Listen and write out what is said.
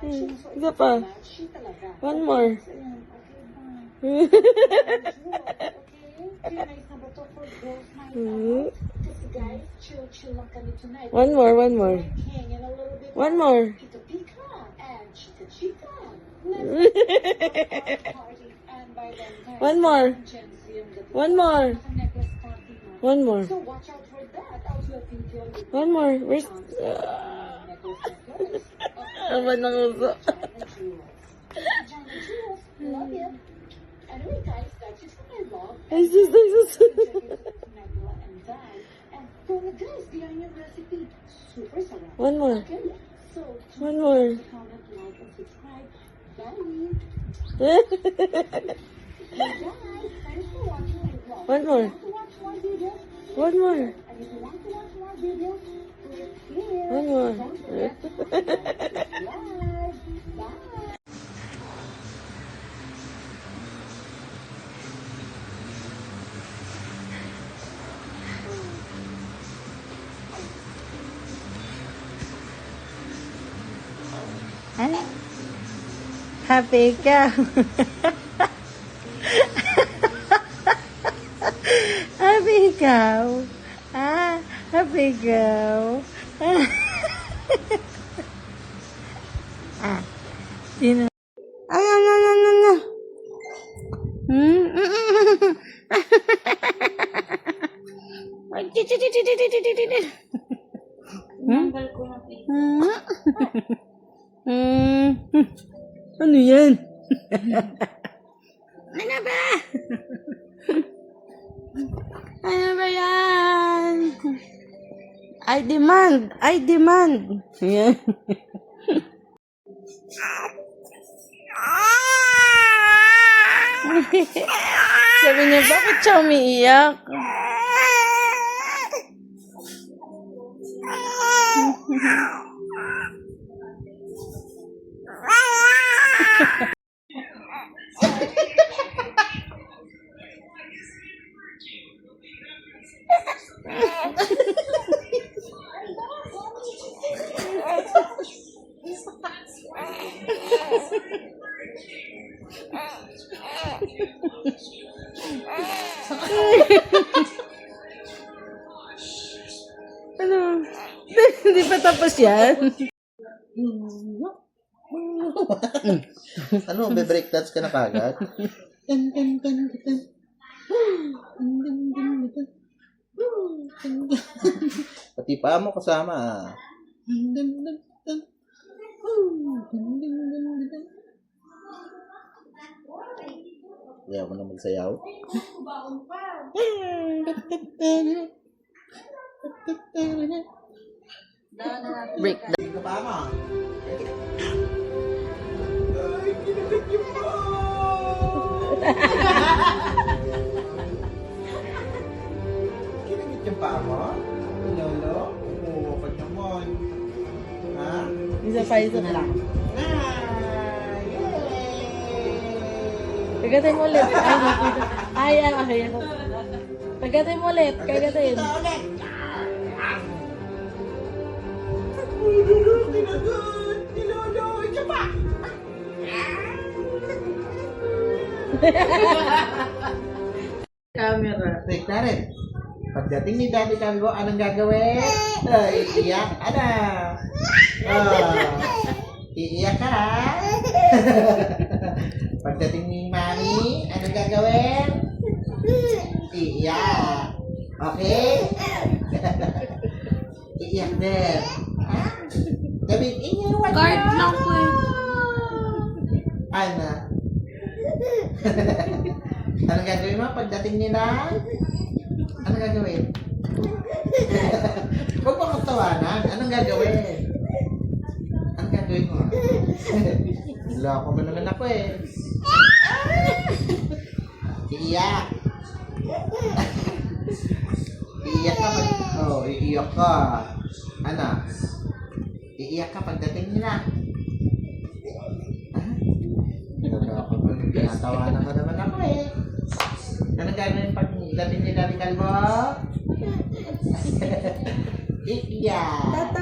Isa pa. One more. One more, one more. One more. One more. One more. One more. One more. Where's... Aman ng uso. Ay, sus, ay, sus. One more. One more. One more. One more. One more. Happy cow. Happy cow. Ah, happy cow. Ah. Sino? Ay, ay, ay, ay, ay, ay. Ano yan? Ano ba? Ano ba yan? I demand! I demand! Yan. Sabi niya, bakit siya umiiyak? Ano? Hindi pa tapos yan? Ano, be-break dance ka na kagad? Pati pa mo kasama. Ayaw mo na magsayaw? Break. Hindi ka pa mo. Ay, kinagat yung pa! Kinagat yung pa mo? Lolo? Oo, ba't naman? Ha? Isa pa, isa pa. Yay! Kagatin mo ulit. Ay, nakita. Ay, ay. Kagatin mo ulit. Kagatin. Lolo, kinagat! Ni Lolo! Isa pa! Camera. Break na rin. Pagdating ni Daddy Calvo, anong gagawin? Ay, iiyak. Ano? Iiyak ka, ha? Pagdating ni Mami, anong gagawin? Iiyak. Okay? Iiyak din. Ha? Gawin, iiyak. Card lang po eh. Ana. Anong gagawin mo pagdating nila? Anong gagawin? Huwag mo kong tawanan. Anong gagawin? Anong gagawin mo? Loko ba naman ako eh. Iiyak. Iiyak ka pag... Oh, iiyak ka. Ano? Iiyak ka pagdating nila. Tinatawanan ka naman ako eh. Anong gagawin pag dating ni Daddy Calvo? Iiyak.